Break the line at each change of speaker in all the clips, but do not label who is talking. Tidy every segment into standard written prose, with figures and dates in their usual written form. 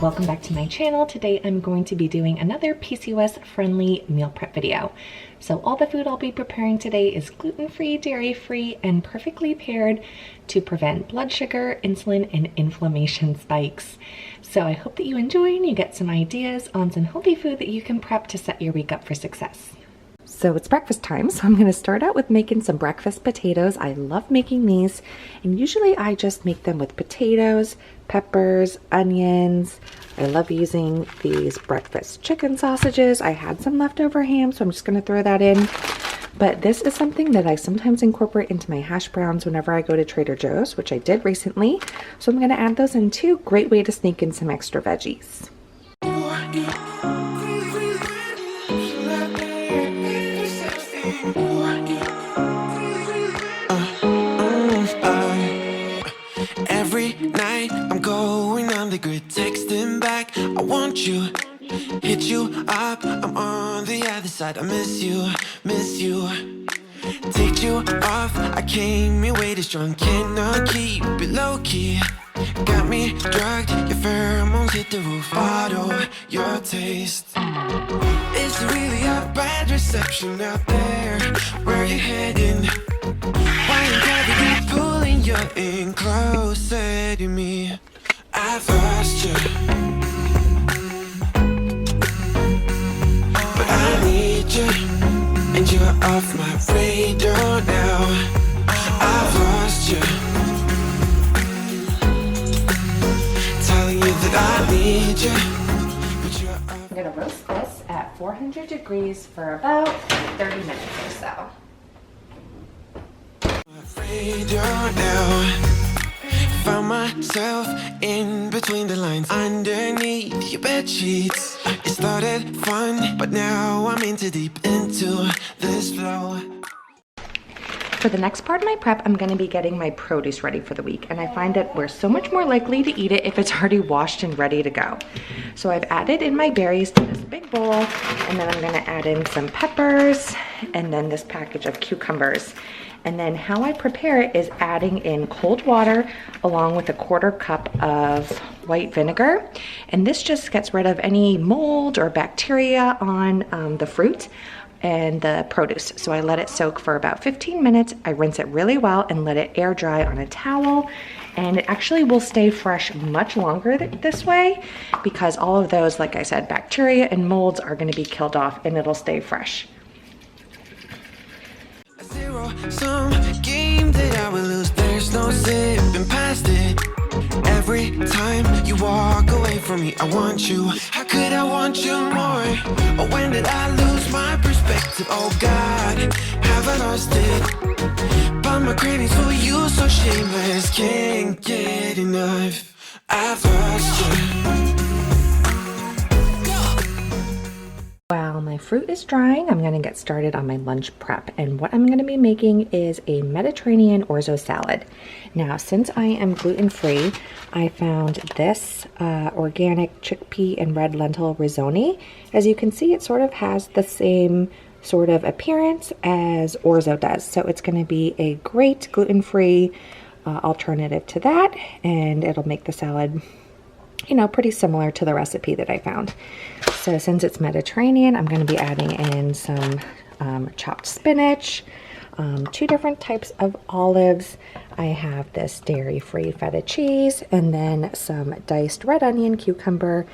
Welcome back to my channel. Today I'm going to be doing another PCOS friendly meal prep video. So all the food I'll be preparing today is gluten-free, dairy-free, and perfectly paired to prevent blood sugar, insulin, and inflammation spikes. So I hope that you enjoy and you get some ideas on some healthy food that you can prep to set your week up for success. So it's breakfast time, so I'm going to start out with making some breakfast potatoes. I love making these, and usually I just make them with potatoes, peppers, onions. I love using these breakfast chicken sausages. I had some leftover ham, so I'm just going to throw that in. But this is something that I sometimes incorporate into my hash browns whenever I go to Trader Joe's, which I did recently. So I'm going to add those in too. Great way to sneak in some extra veggies.
Every night I'm going on the grid, texting back, I want you, hit you up, I'm on the other side, I miss you, take you off, I came in way too strong, cannot keep it low key, got me drugged, your pheromones hit the roof, bottle your taste, it's really a bad reception out there, where you heading, why you gravity pulling you in closer to me, I've lost you, but I need you, and you're off my radar now, I've lost you, telling you that I need you, but you're off.
I'm going to roast this at 400 degrees for about 30 minutes or so.
Radar now, found myself in between the lines, underneath your bed sheets. It started fun, but now I'm into deep into this flow.
For the next part of my prep, I'm going to be getting my produce ready for the week, and I find that we're so much more likely to eat it if it's already washed and ready to go. So I've added in my berries to this big bowl, and then I'm going to add in some peppers and then this package of cucumbers. And then how I prepare it is adding in cold water along with a 1/4 cup of white vinegar. And this just gets rid of any mold or bacteria on the fruit and the produce. So I let it soak for about 15 minutes. I rinse it really well and let it air dry on a towel. And it actually will stay fresh much longer this way because all of those, like I said, bacteria and molds are going to be killed off and it'll stay fresh.
Some game that I will lose, there's no zipping past it. Every time you walk away from me, I want you. How could I want you more? Or when did I lose my perspective? Oh God, have I lost it? But my cravings for you so shameless, can't get enough. I've lost you.
While my fruit is drying, I'm going to get started on my lunch prep, and what I'm going to be making is a Mediterranean orzo salad. Now, since I am gluten-free, I found this organic chickpea and red lentil risotto. As you can see, it sort of has the same sort of appearance as orzo does, so it's going to be a great gluten-free alternative to that, and it'll make the salad, you know, pretty similar to the recipe that I found. So since it's Mediterranean, I'm going to be adding in some chopped spinach, 2 different types of olives. I have this dairy-free feta cheese, and then some diced red onion, cucumber,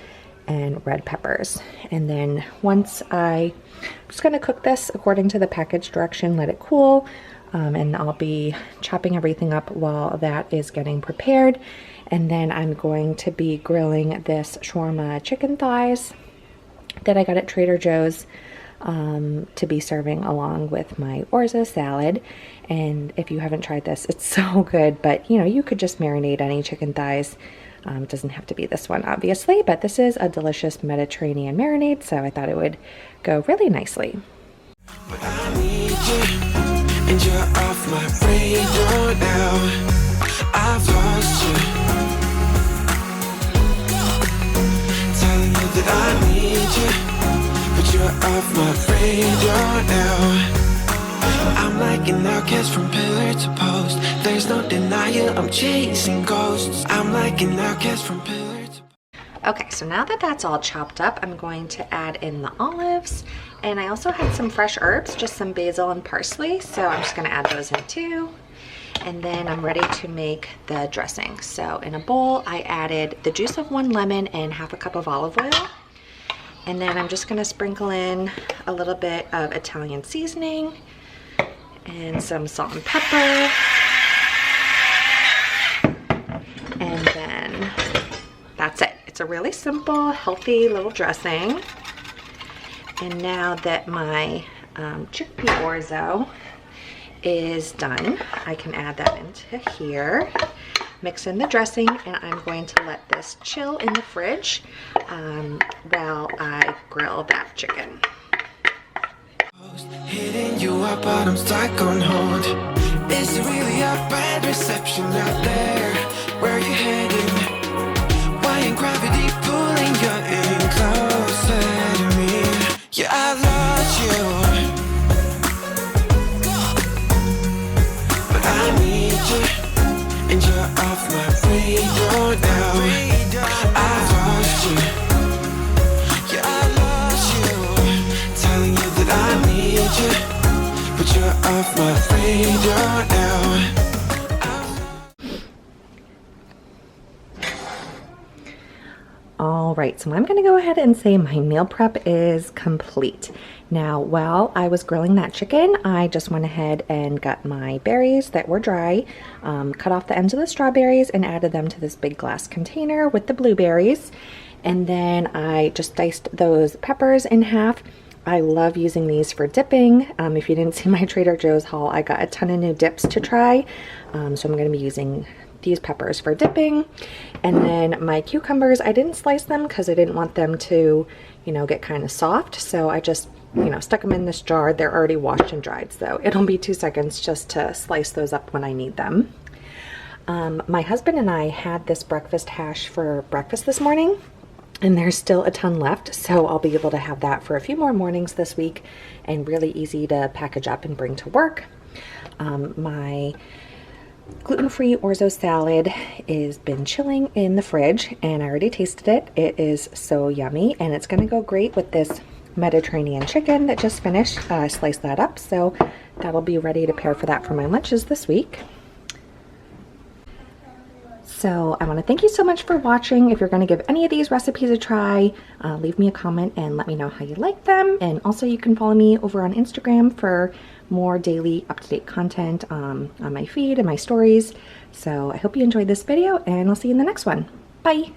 and red peppers. And then I'm just going to cook this according to the package direction, let it cool, and I'll be chopping everything up while that is getting prepared. And then I'm going to be grilling this shawarma chicken thighs that I got at Trader Joe's to be serving along with my orzo salad. And if you haven't tried this, it's so good, but you know, you could just marinate any chicken thighs. It doesn't have to be this one, obviously, but this is a delicious Mediterranean marinade, so I thought it would go really nicely.
But I need you, and you're off my radar now. I've lost you, telling you that I need you, but you're off my radar now. I'm like an outcast from pillar to post. There's no denial, I'm chasing ghosts. I'm like an outcast from pillar to post.
Okay, so now that that's all chopped up, I'm going to add in the olives, and I also had some fresh herbs, just some basil and parsley, so I'm just gonna add those in too. And then I'm ready to make the dressing. So in a bowl, I added the juice of 1 lemon and half a cup of olive oil. And then I'm just gonna sprinkle in a little bit of Italian seasoning and some salt and pepper. And then that's it. It's a really simple, healthy little dressing. And now that my chickpea orzo is done, I can add that into here, mix in the dressing, and I'm going to let this chill in the fridge while I grill that chicken.
Hitting you up, but I'm stuck on hold. Is it really a bad reception out there? Where are you heading? Why ain't gravity pulling you in closer to me? Yeah, I lost you, but I need you, and you're off my radar now. I've lost you. Yeah, I lost you, telling you that I need you, but you're off my radar now.
All right, so I'm gonna go ahead and say my meal prep is complete. Now, while I was grilling that chicken, I just went ahead and got my berries that were dry, cut off the ends of the strawberries and added them to this big glass container with the blueberries. And then I just diced those peppers in half. I love using these for dipping. If you didn't see my Trader Joe's haul, I got a ton of new dips to try. So I'm gonna be using these peppers for dipping. And then my cucumbers, I didn't slice them because I didn't want them to, you know, get kind of soft. So I just, you know, stuck them in this jar. They're already washed and dried, so it'll be 2 seconds just to slice those up when I need them. My husband and I had this breakfast hash for breakfast this morning, and there's still a ton left, so I'll be able to have that for a few more mornings this week, and really easy to package up and bring to work. My gluten-free orzo salad is been chilling in the fridge, and I already tasted it. It is so yummy, and it's gonna go great with this Mediterranean chicken that just finished. Slice that up, so that'll be ready to pair for that for my lunches this week. So I want to thank you so much for watching. If you're going to give any of these recipes a try, leave me a comment and let me know how you like them. And also you can follow me over on Instagram for more daily up-to-date content on my feed and my stories. So I hope you enjoyed this video, and I'll see you in the next one. Bye!